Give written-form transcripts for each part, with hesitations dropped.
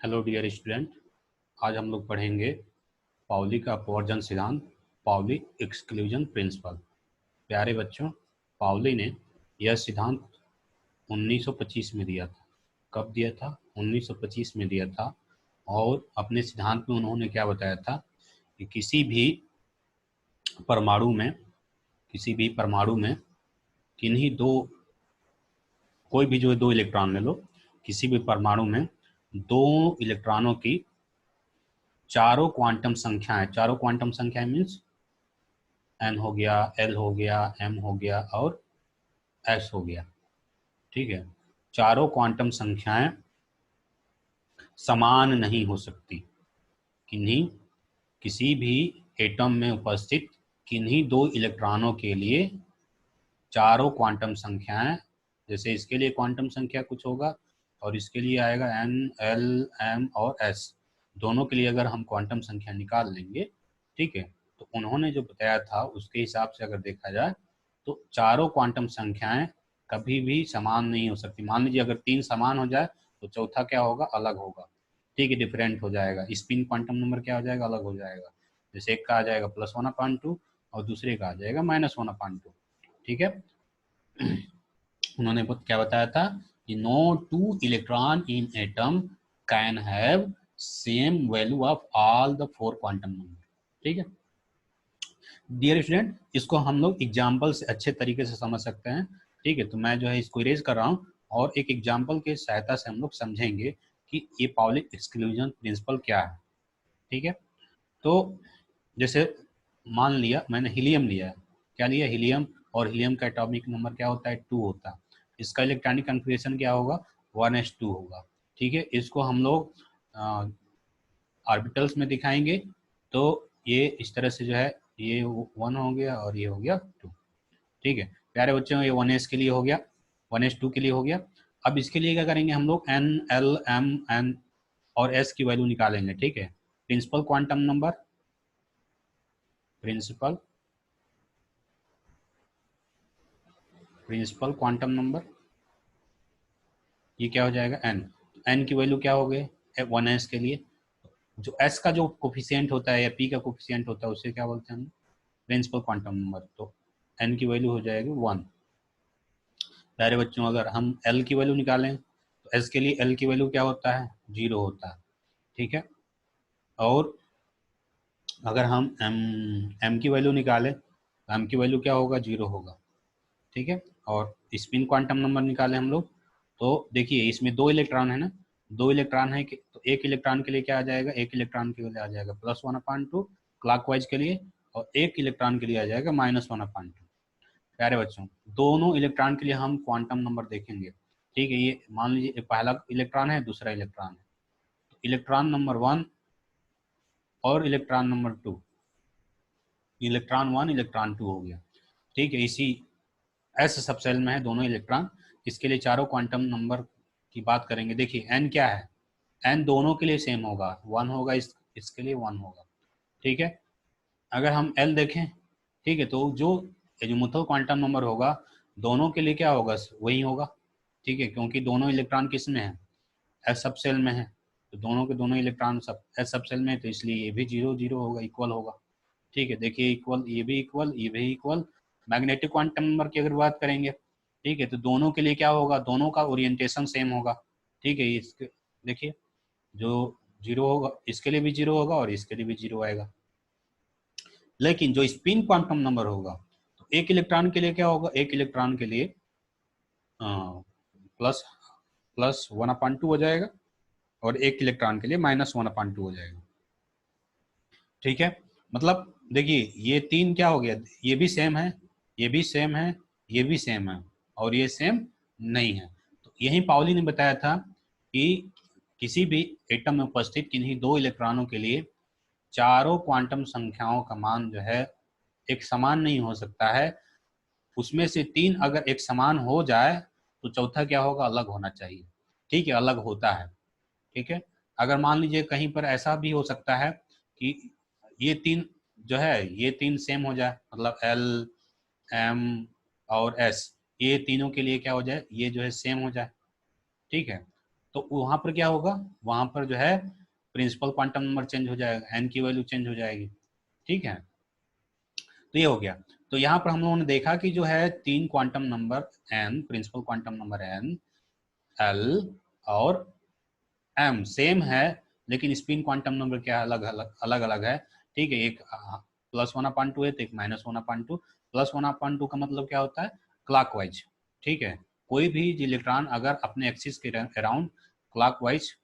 Hello dear student, आज हम लोग पढ़ेंगे पाउली का अपवर्जन सिद्धांत, पाउली एक्सक्लूजन प्रिंसिपल। प्यारे बच्चों, पाउली ने यह सिद्धांत 1925 में दिया था। कब दिया था? 1925 में दिया था। और अपने सिद्धांत में उन्होंने क्या बताया था कि किसी भी परमाणु में किन्हीं दो, कोई भी जो दो इलेक्ट्रॉन ले लो, किसी भी परमाणु में दो इलेक्ट्रॉनों की चारों क्वांटम संख्याएं मीन्स एन हो गया, एल हो गया, एम हो गया और एस हो गया। ठीक है, चारों क्वांटम संख्याएं समान नहीं हो सकती। किन्हीं किसी भी एटम में उपस्थित किन्हीं दो इलेक्ट्रॉनों के लिए चारों क्वांटम संख्याएं, जैसे इसके लिए क्वांटम संख्या कुछ होगा और इसके लिए आएगा एन, एल, एम और एस। दोनों के लिए अगर हम क्वांटम संख्या निकाल लेंगे, ठीक है, तो उन्होंने जो बताया था उसके हिसाब से अगर देखा जाए तो चारों क्वांटम संख्याएं कभी भी समान नहीं हो सकती। मान लीजिए अगर तीन समान हो जाए तो चौथा क्या होगा? अलग होगा। ठीक है, डिफरेंट हो जाएगा। स्पिन क्वांटम नंबर क्या हो जाएगा? अलग हो जाएगा। जैसे एक का आ जाएगा +1/2 और दूसरे का आ जाएगा -1/2। ठीक है, उन्होंने क्या बताया था कि no two electron in atom can have same value of all the four quantum number. ठीक है डियर स्टूडेंट, इसको हम लोग एग्जाम्पल से अच्छे तरीके से समझ सकते हैं। ठीक है, तो मैं जो है इसको इरेज कर रहा हूँ और एक एग्जाम्पल की सहायता से हम लोग समझेंगे कि ये पाउली एक्सक्लूजन प्रिंसिपल क्या है। ठीक है, तो जैसे मान लिया मैंने हीलियम लिया है। क्या लिया? हीलियम। और हीलियम का एटॉमिक नंबर क्या होता है? 2 होता है। इसका इलेक्ट्रॉनिक कन्फिग्रेशन क्या होगा? 1s2 होगा। ठीक है, इसको हम लोग ऑर्बिटल्स में दिखाएंगे तो ये इस तरह से जो है, ये 1 हो गया और ये हो गया 2। ठीक है प्यारे बच्चों, ये 1s के लिए हो गया, 1s2 के लिए हो गया। अब इसके लिए क्या करेंगे हम लोग? एन, एल, एम, एन और एस की वैल्यू निकालेंगे। ठीक है, principal quantum number, principal principal quantum number, ये क्या हो जाएगा? एन। एन की वैल्यू क्या हो गई? 1s के लिए जो एस का जो कोफिशिएंट होता है या पी का कोफिशिएंट होता है उसे क्या बोलते हैं हम? Principal quantum number. तो एन की वैल्यू हो जाएगी 1। प्यारे बच्चों, अगर हम एल की वैल्यू निकालें तो एस के लिए एल की वैल्यू क्या होता है? 0 होता है। ठीक है, और अगर हम एम की वैल्यू निकालें तो एम की वैल्यू क्या होगा? 0 होगा। ठीक है, और स्पिन क्वांटम नंबर निकालें हम लोग तो देखिए इसमें दो इलेक्ट्रॉन है ना, दो इलेक्ट्रॉन है तो एक इलेक्ट्रॉन के लिए क्या आ जाएगा? एक इलेक्ट्रॉन के लिए आ जाएगा +1/2 क्लॉकवाइज के लिए, और एक इलेक्ट्रॉन के लिए आ जाएगा -1/2। प्यारे बच्चों, दोनों इलेक्ट्रॉन के लिए हम क्वांटम नंबर देखेंगे। ठीक है, ये मान लीजिए पहला इलेक्ट्रॉन है, दूसरा इलेक्ट्रॉन है, तो इलेक्ट्रॉन नंबर 1 और इलेक्ट्रॉन नंबर 2, इलेक्ट्रॉन 1 इलेक्ट्रॉन 2 हो गया। ठीक है, इसी एस सबसेल में है दोनों इलेक्ट्रॉन। इसके लिए चारों क्वांटम नंबर की बात करेंगे। देखिए एन क्या है? एन दोनों के लिए सेम होगा, 1 होगा, इसके लिए 1 होगा। ठीक है, अगर हम एल देखें, ठीक है, तो जो एजीमुथल क्वांटम नंबर होगा दोनों के लिए क्या होगा? वही होगा। ठीक है, क्योंकि दोनों इलेक्ट्रॉन किस में है? एस सब सेल में है, तो दोनों के दोनों इलेक्ट्रॉन सब एस सब सेल में है, तो इसलिए ये भी 0 0 होगा, इक्वल होगा। ठीक है, देखिए इक्वल, ये भी इक्वल, ये भी इक्वल। मैग्नेटिक क्वांटम नंबर की अगर बात करेंगे, ठीक है, तो दोनों के लिए क्या होगा? दोनों का ओरिएंटेशन सेम होगा। ठीक है, इसके देखिए जो 0 होगा इसके लिए भी 0 होगा और इसके लिए भी 0 आएगा। लेकिन जो स्पिन क्वांटम नंबर होगा तो एक इलेक्ट्रॉन के लिए क्या होगा? एक इलेक्ट्रॉन के लिए प्लस +1/2 हो जाएगा और एक इलेक्ट्रॉन के लिए -1/2 हो जाएगा। ठीक है, मतलब देखिए ये तीन क्या हो गया? ये भी सेम है, ये भी सेम है, ये भी सेम है और ये सेम नहीं है। तो यही पाउली ने बताया था कि किसी भी एटम में उपस्थित किन्हीं दो इलेक्ट्रॉनों के लिए चारों क्वांटम संख्याओं का मान जो है एक समान नहीं हो सकता है। उसमें से तीन अगर एक समान हो जाए तो चौथा क्या होगा? अलग होना चाहिए। ठीक है, अलग होता है। ठीक है, अगर मान लीजिए कहीं पर ऐसा भी हो सकता है कि ये तीन जो है ये तीन सेम हो जाए, मतलब एल, एम और एस, ये तीनों के लिए क्या हो जाए? ये जो है सेम हो जाए। ठीक है, तो वहां पर क्या होगा, वहां पर जो है प्रिंसिपल क्वांटम नंबर चेंज हो जाएगा, एन की वैल्यू चेंज हो जाएगी। ठीक है, तो ये हो गया। तो यहाँ पर हम लोगों ने देखा कि जो है तीन quantum number N, principal quantum number N, L और एम सेम है, लेकिन स्पिन क्वांटम नंबर क्या अलग अलग अलग अलग है। ठीक है, एक +1/2 है तो एक -1/2। +1/2 का मतलब क्या होता है, क्लॉकवाइज। ठीक है, कोई भी इलेक्ट्रॉन अगर अपने एक्सिस के अराउंड क्लॉकवाइज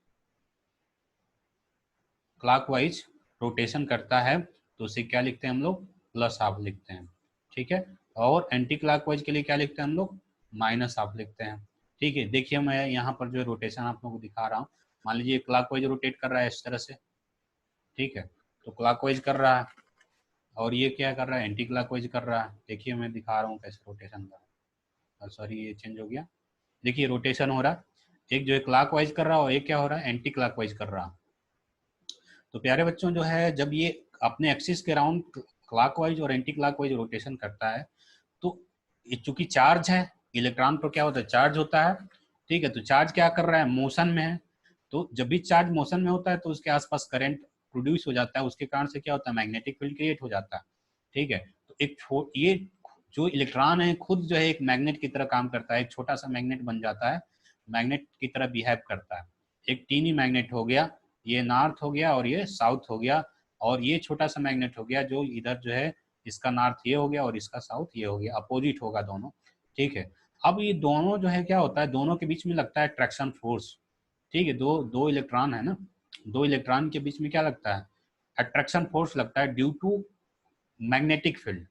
क्लॉकवाइज रोटेशन करता है तो उसे क्या लिखते हैं हम लोग, +12 लिखते हैं। ठीक है, और एंटी क्लॉकवाइज के लिए क्या लिखते हैं हम लोग, -12 लिखते हैं। ठीक है, देखिए मैं यहाँ पर जो रोटेशन आप लोगों को दिखा रहा हूँ, मान लीजिए क्लॉकवाइज रोटेट कर रहा है इस तरह से। ठीक है, तो क्लॉकवाइज कर रहा है, और ये क्या कर रहा है, एंटी क्लॉकवाइज कर रहा है। देखिए मैं दिखा रहा हूँ कैसे रोटेशन कर रहा है। सॉरी, ये चेंज हो गया। देखिए रोटेशन हो रहा है, एक जो है क्लॉकवाइज कर रहा है और एक क्या हो रहा है, एंटी क्लॉकवाइज कर रहा है। तो प्यारे बच्चों, जो है जब ये अपने एक्सिस के अराउंड क्लॉकवाइज और एंटी क्लॉकवाइज रोटेशन करता है, तो चूंकि चार्ज है, इलेक्ट्रॉन पर क्या होता है, चार्ज होता है। ठीक है, तो चार्ज क्या कर रहा है, मोशन में है। तो जब भी चार्ज मोशन में होता है तो उसके आसपास करंट प्रोड्यूस हो जाता है, उसके कारण से क्या होता है, मैग्नेटिक फील्ड क्रिएट हो जाता है। ठीक है, तो ये जो इलेक्ट्रॉन है खुद जो है एक मैग्नेट की तरह काम करता है, एक छोटा सा मैग्नेट बन जाता है, मैग्नेट की तरह बिहेव करता है। एक टीनी मैग्नेट हो गया, ये नॉर्थ हो गया और ये साउथ हो गया, और ये छोटा सा मैग्नेट हो गया जो इधर जो है, इसका नॉर्थ ये हो गया और इसका साउथ ये हो गया, अपोजिट होगा दोनों। ठीक है, अब ये दोनों जो है क्या होता है, दोनों के बीच में लगता है ट्रैक्शन फोर्स। ठीक है, दो दो इलेक्ट्रॉन है ना, दो इलेक्ट्रॉन के बीच में क्या लगता है, अट्रैक्शन फोर्स लगता है, due to magnetic field,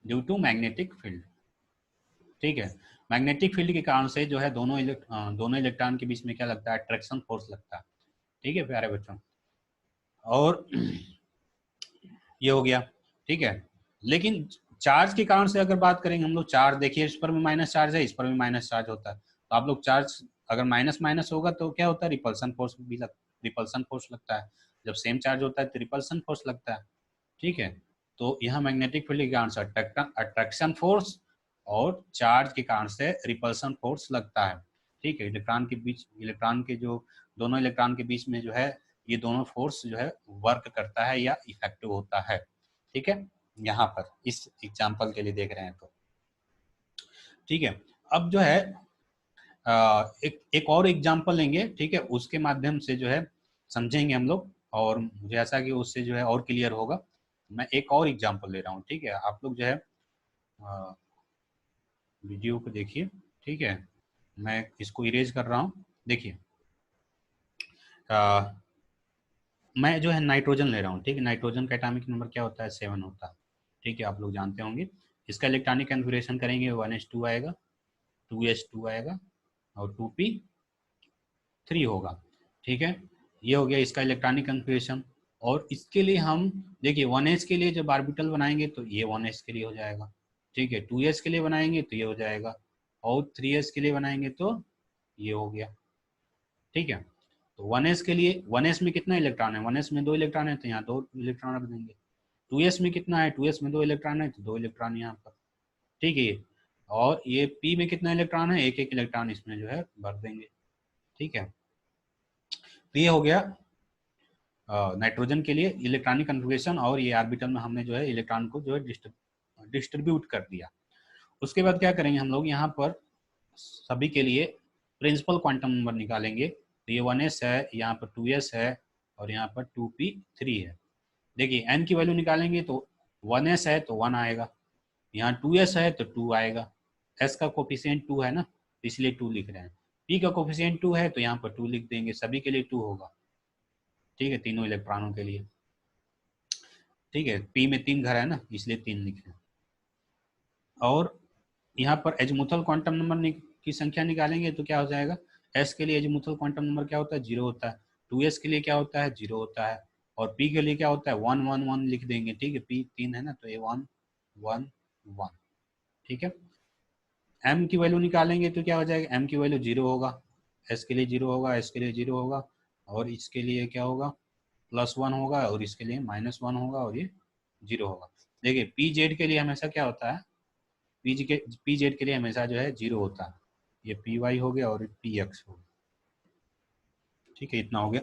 due to magnetic field. ठीक है, मैग्नेटिक फील्ड के कारण से जो है दोनों इलेक्ट्रॉन के बीच में क्या लगता है, अट्रैक्शन फोर्स लगता है। ठीक है प्यारे बच्चों, और ये हो गया। ठीक है, लेकिन चार्ज के कारण से अगर बात करेंगे हम लोग, चार्ज देखिए इस पर भी माइनस चार्ज है, इस पर भी माइनस चार्ज होता है, तो आप लोग चार्ज अगर माइनस माइनस होगा तो क्या होता है, रिपल्सन फोर्स लगता है। जब सेम चार्ज होता है तो रिपल्सन फोर्स लगता है। ठीक है, तो यहाँ मैग्नेटिक फील्ड के कारण से अट्रैक्शन फोर्स और चार्ज के कारण से रिपल्सन फोर्स लगता है। ठीक है, इलेक्ट्रॉन के जो दोनों इलेक्ट्रॉन के बीच में जो है, ये दोनों फोर्स जो है वर्क करता है या इफेक्टिव होता है। ठीक है, यहाँ पर इस एग्जाम्पल के लिए देख रहे हैं तो। ठीक है, अब जो है एक और एग्जाम्पल लेंगे। ठीक है, उसके माध्यम से जो है समझेंगे हम लोग, और मुझे ऐसा कि उससे जो है और क्लियर होगा। मैं एक और एग्जाम्पल ले रहा हूँ। ठीक है, आप लोग जो है वीडियो को देखिए। ठीक है, मैं इसको इरेज कर रहा हूँ। देखिए मैं जो है नाइट्रोजन ले रहा हूँ। ठीक है, नाइट्रोजन का एटॉमिक नंबर क्या होता है, 7 होता है। ठीक है, आप लोग जानते होंगे। इसका इलेक्ट्रॉनिक कन्फिगरेशन करेंगे, 1s2 आएगा, 2s2 आएगा और 2p3 होगा। ठीक है, ये हो गया इसका इलेक्ट्रॉनिक कन्फिगरेशन। और इसके लिए हम देखिए 1s के लिए जब ऑर्बिटल बनाएंगे तो ये 1s के लिए हो जाएगा। ठीक है, 2s के लिए बनाएंगे तो ये हो जाएगा, और 3s के लिए बनाएंगे तो ये हो गया। ठीक है, तो 1s के लिए, 1s में कितना इलेक्ट्रॉन है, 1s में 2 इलेक्ट्रॉन है तो यहाँ 2 इलेक्ट्रॉन रख देंगे। 2s में कितना है, 2s में 2 इलेक्ट्रॉन है तो 2 इलेक्ट्रॉन यहाँ पर। ठीक है, और ये p में कितना इलेक्ट्रॉन है, एक एक इलेक्ट्रॉन इसमें जो है भर देंगे। ठीक है, तो ये हो गया नाइट्रोजन के लिए इलेक्ट्रॉनिक कन्फिगरेशन, और ये ऑर्बिटल में हमने जो है इलेक्ट्रॉन को जो है डिस्ट्रीब्यूट कर दिया। उसके बाद क्या करेंगे हम लोग, यहाँ पर सभी के लिए प्रिंसिपल क्वांटम नंबर निकालेंगे। तो ये 1s है, यहाँ पर 2s है, और यहाँ पर 2p3 है। देखिए n की वैल्यू निकालेंगे तो 1s है तो 1 आएगा, यहाँ 2s है तो 2 आएगा, s का कोफिशिएंट 2 है ना, इसलिए 2 लिख रहे हैं। p का कोफिशिएंट 2 है तो यहाँ पर 2 लिख देंगे, सभी के लिए 2 होगा। ठीक है, तीनों इलेक्ट्रॉनों के लिए। ठीक है, p में 3 घर है ना, इसलिए 3 लिख रहे हैं। और यहाँ पर एजीमुथल क्वांटम नंबर की संख्या निकालेंगे तो क्या हो जाएगा, s के लिए एजीमुथल क्वांटम नंबर क्या होता है, 0 होता है। 2s के लिए क्या होता है, 0 होता है। और p के लिए क्या होता है, 1 1 1 लिख देंगे। ठीक है, p 3 है ना, तो ये 1 1 1। ठीक है, m की वैल्यू निकालेंगे तो क्या हो जाएगा, m की वैल्यू 0 होगा, s के लिए 0 होगा, s के लिए 0 होगा, और इसके लिए क्या होगा, +1 होगा, और इसके लिए -1 होगा, और ये 0 होगा। देखिए pz के लिए हमेशा क्या होता है, पी जेड के लिए हमेशा जो है 0 होता है। ये पी वाई हो गया और पी एक्स हो गया। ठीक है, इतना हो गया।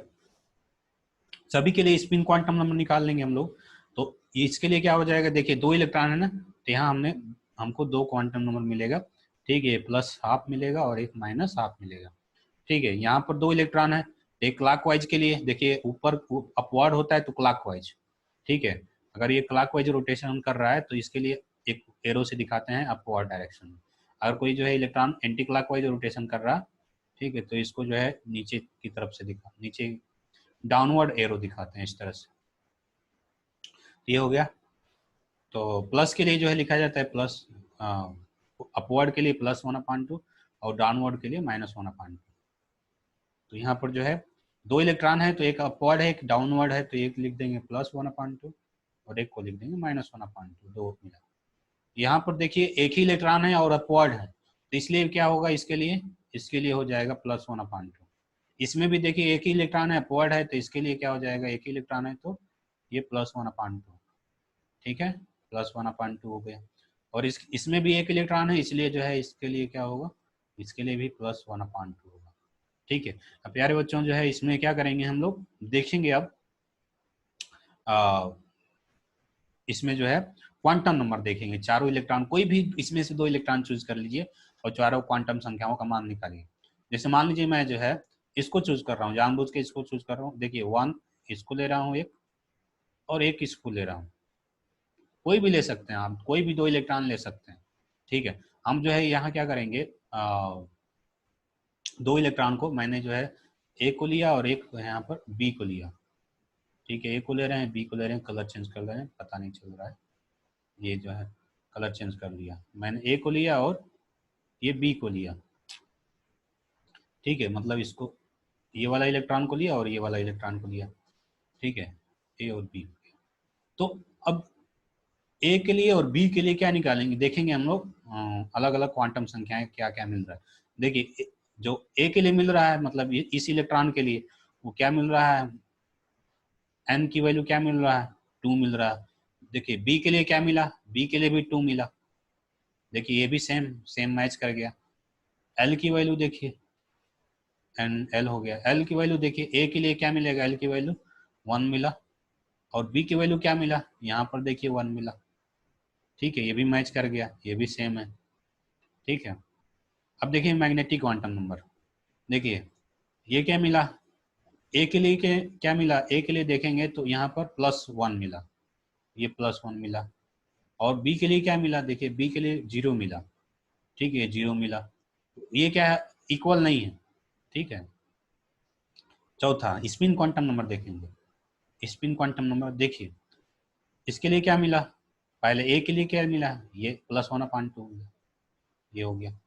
सभी के लिए स्पिन क्वांटम नंबर निकाल लेंगे हम लोग। तो इसके लिए क्या हो जाएगा, देखिए 2 इलेक्ट्रॉन है ना, तो यहाँ हमको 2 क्वांटम नंबर मिलेगा। ठीक है, प्लस हाफ मिलेगा और एक माइनस हाफ मिलेगा। ठीक है, यहाँ पर 2 इलेक्ट्रॉन है, एक क्लॉकवाइज के लिए देखिए ऊपर अपवर्ड होता है तो क्लॉकवाइज। ठीक है, अगर ये क्लॉकवाइज रोटेशन कर रहा है तो इसके लिए एक एरो से दिखाते हैं अपवर्ड डायरेक्शन में। अगर कोई जो है इलेक्ट्रॉन एंटी क्लॉकवाइज रोटेशन कर रहा, ठीक है, तो इसको जो है नीचे की तरफ से नीचे डाउनवर्ड एरो दिखाते हैं इस तरह से। ये हो गया। तो प्लस के लिए जो है लिखा जाता है प्लस, अपवर्ड के लिए +1/2 और डाउनवर्ड के लिए -1/2। तो यहाँ पर जो है 2 इलेक्ट्रॉन है, तो एक अपवर्ड है एक डाउनवर्ड है, तो एक लिख देंगे +1/2 और एक को लिख देंगे -1/2, 2 मिला। यहाँ पर देखिए एक ही इलेक्ट्रॉन है और अपवर्ड है, तो इसलिए क्या होगा इसके लिए हो जाएगा +1/2। इसमें भी देखिए एक ही इलेक्ट्रॉन है अपवर्ड है, तो इसके लिए क्या हो जाएगा, एक ही इलेक्ट्रॉन है तो ये +1/2। ठीक है, +1/2 हो गया। और इसमें भी एक इलेक्ट्रॉन है, इसलिए जो है इसके लिए क्या होगा, इसके लिए भी +1/2 होगा। ठीक है, अब प्यारे बच्चों जो है इसमें क्या करेंगे हम लोग देखेंगे अब, इसमें जो है क्वांटम नंबर देखेंगे। चारों इलेक्ट्रॉन, कोई भी इसमें से 2 इलेक्ट्रॉन चूज कर लीजिए और चारों क्वांटम संख्याओं का मान निकालिए। जैसे मान लीजिए मैं जो है इसको चूज कर रहा हूँ, जानबूझ के इसको चूज कर रहा हूँ। देखिए 1 इसको ले रहा हूँ एक, और एक इसको ले रहा हूँ। कोई भी ले सकते हैं आप, कोई भी 2 इलेक्ट्रॉन ले सकते हैं। ठीक है, हम जो है यहाँ क्या करेंगे, 2 इलेक्ट्रॉन को मैंने जो है ए को लिया और एक यहाँ पर बी को लिया। ठीक है, ए को ले रहे हैं, बी को ले रहे हैं, कलर चेंज कर रहे हैं, पता नहीं चल रहा है। ये जो है कलर चेंज कर लिया, मैंने ए को लिया और ये बी को लिया। ठीक है, मतलब इसको ये वाला इलेक्ट्रॉन को लिया और ये वाला इलेक्ट्रॉन को लिया। ठीक है, ए और बी। तो अब ए के लिए और बी के लिए क्या निकालेंगे, देखेंगे हम लोग अलग अलग क्वांटम संख्याएं क्या क्या मिल रहा है। देखिए जो ए के लिए मिल रहा है, मतलब इस इलेक्ट्रॉन के लिए वो क्या मिल रहा है, एन की वैल्यू क्या मिल रहा है, 2 मिल रहा है। देखिए बी के लिए क्या मिला, बी के लिए भी 2 मिला। देखिए ये भी सेम सेम मैच कर गया। एल की वैल्यू देखिए, एन एल हो गया। एल की वैल्यू देखिए, ए के लिए क्या मिलेगा, एल की वैल्यू 1 मिला, और बी की वैल्यू क्या मिला, यहाँ पर देखिए 1 मिला। ठीक है, ये भी मैच कर गया, ये भी सेम है। ठीक है, अब देखिए मैग्नेटिक क्वांटम नंबर। देखिए ये क्या मिला, ए के लिए क्या मिला, ए के लिए देखेंगे तो यहाँ पर +1 मिला, ये +1 मिला। और बी के लिए क्या मिला, देखिए बी के लिए 0 मिला। ठीक है, 0 मिला। ये क्या है, इक्वल नहीं है। ठीक है, चौथा स्पिन क्वांटम नंबर देखेंगे। स्पिन क्वांटम नंबर देखिए, इसके लिए क्या मिला, पहले ए के लिए क्या मिला, ये +1/2 मिला, ये हो गया।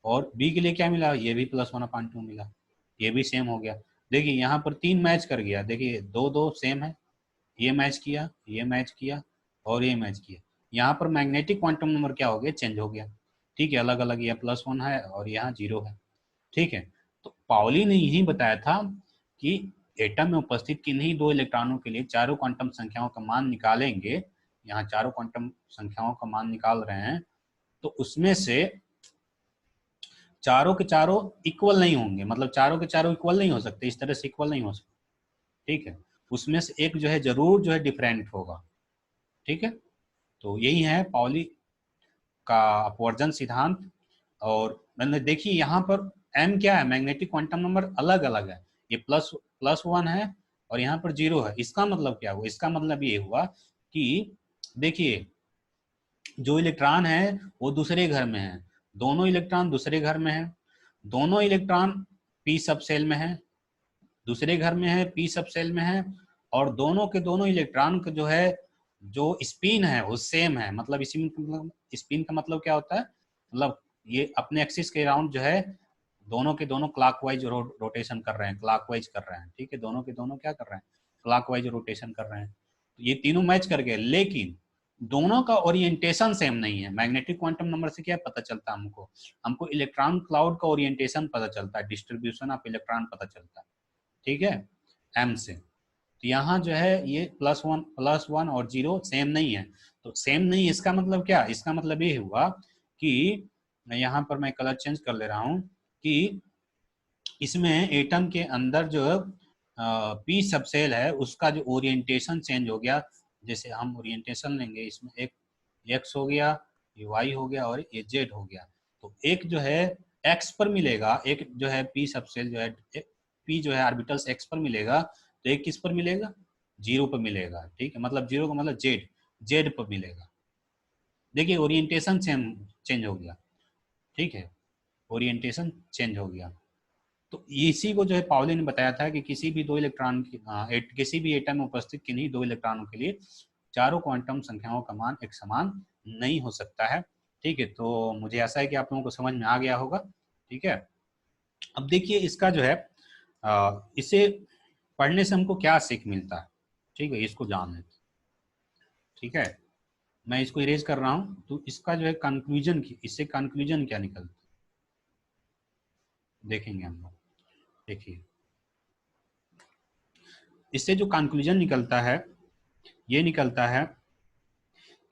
और बी के लिए क्या मिला, ये भी +1/2 मिला, ये भी सेम हो गया। देखिए यहाँ पर 3 मैच कर गया, देखिए 2 2 सेम है, ये मैच किया, ये मैच किया और ये मैच किया। यहाँ पर मैग्नेटिक क्वांटम नंबर क्या हो गया, चेंज हो गया। ठीक है, अलग अलग, ये +1 है और यहाँ 0 है। ठीक है, तो पाउली ने यही बताया था कि एटम में उपस्थित किन्हीं 2 इलेक्ट्रॉनों के लिए चारों क्वांटम संख्याओं का मान निकालेंगे। यहाँ चारों क्वांटम संख्याओं का मान निकाल रहे हैं, तो उसमें से चारों के चारों इक्वल नहीं होंगे, मतलब चारों के चारों इक्वल नहीं हो सकते, इस तरह से इक्वल नहीं हो सकते। ठीक है, उसमें से एक जो है जरूर जो है डिफरेंट होगा। ठीक है, तो यही है पाउली का अपवर्जन सिद्धांत। और मैंने देखिए यहाँ पर एम क्या है, मैग्नेटिक क्वांटम नंबर अलग अलग है। ये +1 है और यहाँ पर 0 है। इसका मतलब क्या हुआ, इसका मतलब ये हुआ कि देखिए जो इलेक्ट्रॉन है वो दूसरे घर में है, दोनों इलेक्ट्रॉन दूसरे घर में है, दोनों इलेक्ट्रॉन पी सब सेल में है, दूसरे घर में है, पी सब सेल में है, और दोनों के दोनों इलेक्ट्रॉन का जो है जो स्पिन है वो सेम है। मतलब इसी मतलब स्पिन का मतलब क्या होता है, मतलब ये अपने एक्सिस के अराउंड जो है दोनों के दोनों क्लॉकवाइज रोटेशन कर रहे हैं, क्लॉकवाइज कर रहे हैं। ठीक है, दोनों के दोनों क्या कर रहे हैं, क्लॉकवाइज रोटेशन कर रहे हैं। तो ये तीनों मैच कर गए, लेकिन दोनों का ओरिएंटेशन सेम नहीं है। मैग्नेटिक क्वांटम नंबर से क्या पता चलता है, हमको इलेक्ट्रॉन क्लाउड का ओरिएंटेशन पता चलता है, डिस्ट्रीब्यूशन ऑफ इलेक्ट्रॉन पता चलता है। ठीक है, एम से। तो यहाँ जो है ये +1 और 0 सेम नहीं है। तो सेम नहीं, इसका मतलब क्या, इसका मतलब ये हुआ कि यहाँ पर मैं कलर चेंज कर ले रहा हूँ कि इसमें एटम के अंदर जो पी सबसेल है उसका जो ओरिएंटेशन चेंज हो गया। जैसे हम ओरिएंटेशन लेंगे, इसमें एक एक्स हो गया, ये वाई हो गया और ये जेड हो गया। तो एक जो है एक्स पर मिलेगा, एक जो है पी सबसेल जो है पी जो है ऑर्बिटल्स एक्स पर मिलेगा, तो एक किस पर मिलेगा, जीरो पर मिलेगा। ठीक है, मतलब जीरो का मतलब जेड, जेड पर मिलेगा। देखिए ओरिएंटेशन चेंज हो गया। ठीक है, ओरिएंटेशन चेंज हो गया। तो इसी को जो है पाउली ने बताया था कि किसी भी दो इलेक्ट्रॉन की किसी भी एटम में उपस्थित किन्हीं दो इलेक्ट्रॉनों के लिए चारों क्वांटम संख्याओं का मान एक समान नहीं हो सकता है। ठीक है, तो मुझे ऐसा है कि आप लोगों को समझ में आ गया होगा। ठीक है, अब देखिए इसका जो है इसे पढ़ने से हमको क्या सीख मिलता है। ठीक है, इसको जान लेते। ठीक है, मैं इसको इरेज कर रहा हूँ। तो इसका जो है कंक्लूजन की, इससे कंक्लूजन क्या निकलता देखेंगे हम लोग। देखिए इससे जो कंक्लूजन निकलता है, ये निकलता है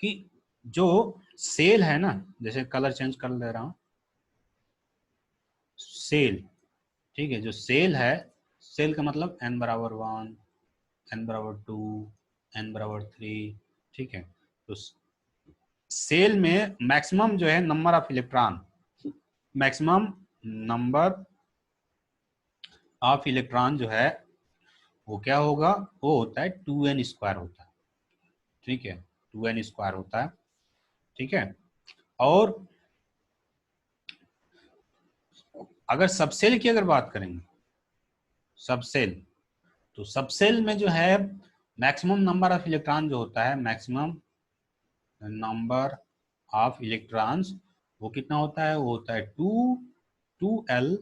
कि जो सेल है ना, जैसे कलर चेंज कर ले रहा हूं, सेल। ठीक है, जो सेल है, सेल का मतलब n बराबर 1, n बराबर 2, n बराबर 3। ठीक है, तो सेल में मैक्सिमम जो है number of electron, maximum number of electron जो है वो क्या होगा, वो होता है 2n स्क्वायर होता है। ठीक है, 2n स्क्वायर होता है। ठीक है, और अगर सबसेल की अगर बात करेंगे, सबसेल, तो सबसेल में जो है मैक्सिमम नंबर ऑफ इलेक्ट्रॉन जो होता है, मैक्सिमम नंबर ऑफ इलेक्ट्रॉन्स वो कितना होता है, वो होता है 2l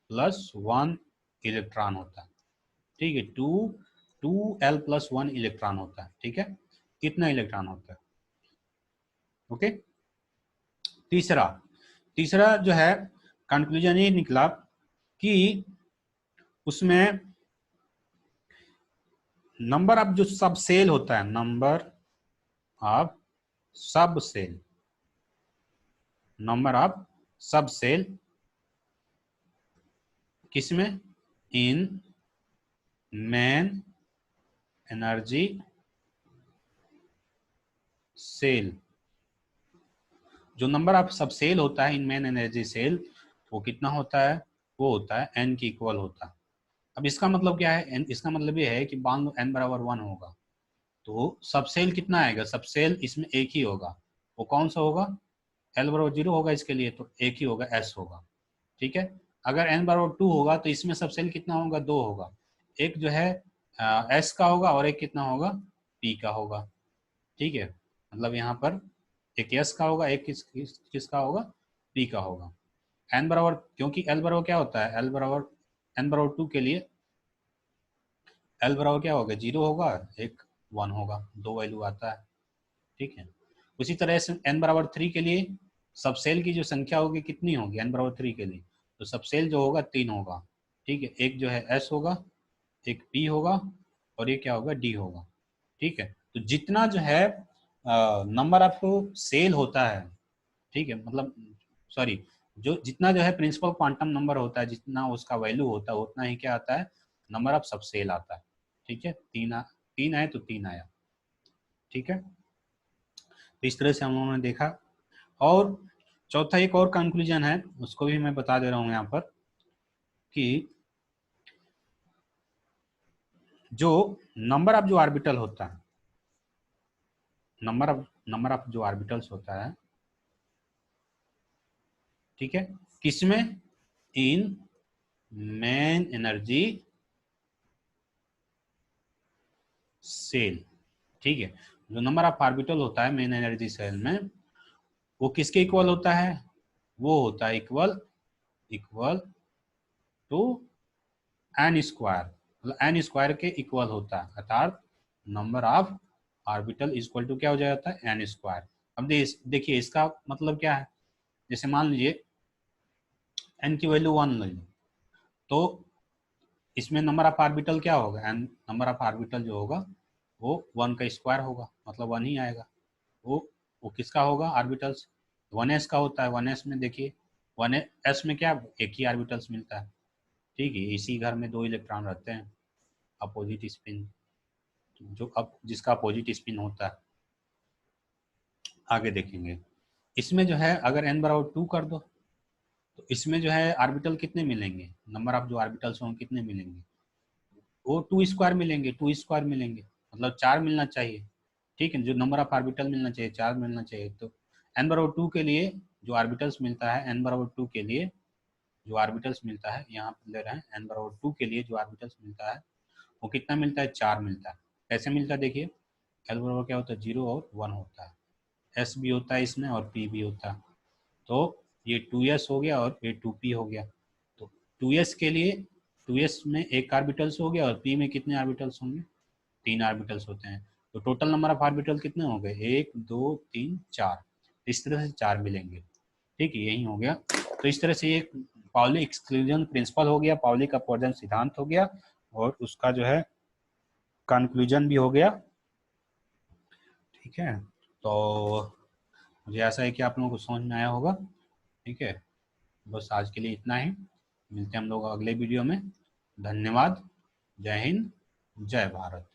प्लस 1 इलेक्ट्रॉन होता है। ठीक है, 2l प्लस 1 इलेक्ट्रॉन होता है। ठीक है, कितना इलेक्ट्रॉन होता है। ओके, तीसरा तीसरा जो है कंक्लूजन ये निकला कि उसमें नंबर ऑफ जो सब सेल होता है, नंबर ऑफ सब सेल, नंबर ऑफ सब सेल किसमें, इन मेन एनर्जी सेल, जो नंबर ऑफ सब सेल होता है इन मेन एनर्जी सेल, वो कितना होता है, वो होता है n की इक्वल होता है। अब इसका मतलब क्या है, इसका मतलब ये है कि मान लो n बराबर 1 होगा, तो सब सेल कितना आएगा, सब सेल इसमें एक ही होगा। वो कौन सा होगा, l बराबर 0 होगा इसके लिए, तो एक ही होगा, s होगा। ठीक है, अगर n बराबर 2 होगा तो इसमें सब सेल कितना होगा, 2 होगा। एक जो है s का होगा और एक कितना होगा, p का होगा। ठीक है, मतलब यहाँ पर एक s का होगा, एक किसका होगा, p का होगा। n बराबर, क्योंकि l बराबर क्या होता है, l बराबर n बराबर 2 के लिए l बराबर क्या होगा, 0 होगा, एक 1 होगा, दो वैल्यू आता है। ठीक है, उसी तरह से n बराबर 3 के लिए सबसेल की जो संख्या होगी कितनी होगी, n बराबर 3 के लिए, तो सबसेल जो होगा 3 होगा। ठीक है, एक जो है s होगा, एक p होगा और ये क्या होगा, d होगा। ठीक है, तो जितना जो है नंबर ऑफ सेल होता है, ठीक है, मतलब सॉरी, जो जितना जो है प्रिंसिपल क्वांटम नंबर होता है, जितना उसका वैल्यू होता है, उतना ही क्या आता है, नंबर ऑफ सब सेल आता है। ठीक है, तीन आए तो 3 आया। ठीक है, तो इस तरह से हम लोगों ने देखा। और चौथा एक और कंक्लूजन है, उसको भी मैं बता दे रहा हूँ यहाँ पर, कि जो नंबर ऑफ जो ऑर्बिटल होता है, नंबर ऑफ जो ऑर्बिटल्स होता है, ठीक है, किसमें, इन मेन एनर्जी सेल। ठीक है, जो नंबर ऑफ ऑर्बिटल होता है मेन एनर्जी सेल में, वो किसके इक्वल होता है, वो होता है equal equal to N square, मतलब एन स्क्वायर के इक्वल होता है, अर्थात number of orbital equal to क्या हो जाता है, एन स्क्वायर। अब देखिए इसका मतलब क्या है, जैसे मान लीजिए एन की वैल्यू 1 ले लो, तो इसमें नंबर ऑफ ऑर्बिटल क्या होगा, एन नंबर ऑफ ऑर्बिटल जो होगा वो 1 का स्क्वायर होगा, मतलब 1 ही आएगा। वो किसका होगा, ऑर्बिटल्स, 1s का होता है, 1s में देखिए 1s में क्या एक ही ऑर्बिटल्स मिलता है, ठीक है, इसी घर में 2 इलेक्ट्रॉन रहते हैं, अपोजिट स्पिन, जो अब जिसका अपोजिट स्पिन होता है। आगे देखेंगे इसमें जो है अगर n बराबर 2 कर दो तो इसमें जो है ऑर्बिटल कितने मिलेंगे, नंबर ऑफ जो ऑर्बिटल्स होंगे कितने मिलेंगे, वो 2 स्क्वायर मिलेंगे, 2 स्क्वायर मिलेंगे, मतलब 4 मिलना चाहिए, ठीक है, जो नंबर ऑफ ऑर्बिटल मिलना चाहिए 4 मिलना चाहिए। तो n बराबर 2 के लिए जो ऑर्बिटल्स मिलता है, n बराबर 2 के लिए जो ऑर्बिटल्स मिलता है, यहाँ पे ले रहे हैं n बराबर 2 के लिए जो ऑर्बिटल्स मिलता है वो कितना मिलता है, 4 मिलता है। कैसे मिलता है देखिए, l बराबर क्या होता है, 0 और 1 होता है, s भी होता है इसमें और p भी होता है। तो ये 2s हो गया और ये 2p हो गया। तो 2s के लिए 2s में एक ऑर्बिटल्स हो गया और p में कितने ऑर्बिटल्स होंगे, 3 ऑर्बिटल्स होते हैं। तो टोटल नंबर ऑफ ऑर्बिटल कितने हो गए, 1 2 3 4, इस तरह से 4 मिलेंगे, ठीक है, यही हो गया। तो इस तरह से ये पाउली एक्सक्लूजन प्रिंसिपल हो गया, पाउली का अपवर्जन सिद्धांत हो गया, और उसका जो है कंक्लूजन भी हो गया, ठीक है। तो मुझे ऐसा है कि आप लोगों को समझ में आया होगा, ठीक है। बस आज के लिए इतना ही, मिलते हैं हम लोग अगले वीडियो में। धन्यवाद। जय हिंद, जय भारत।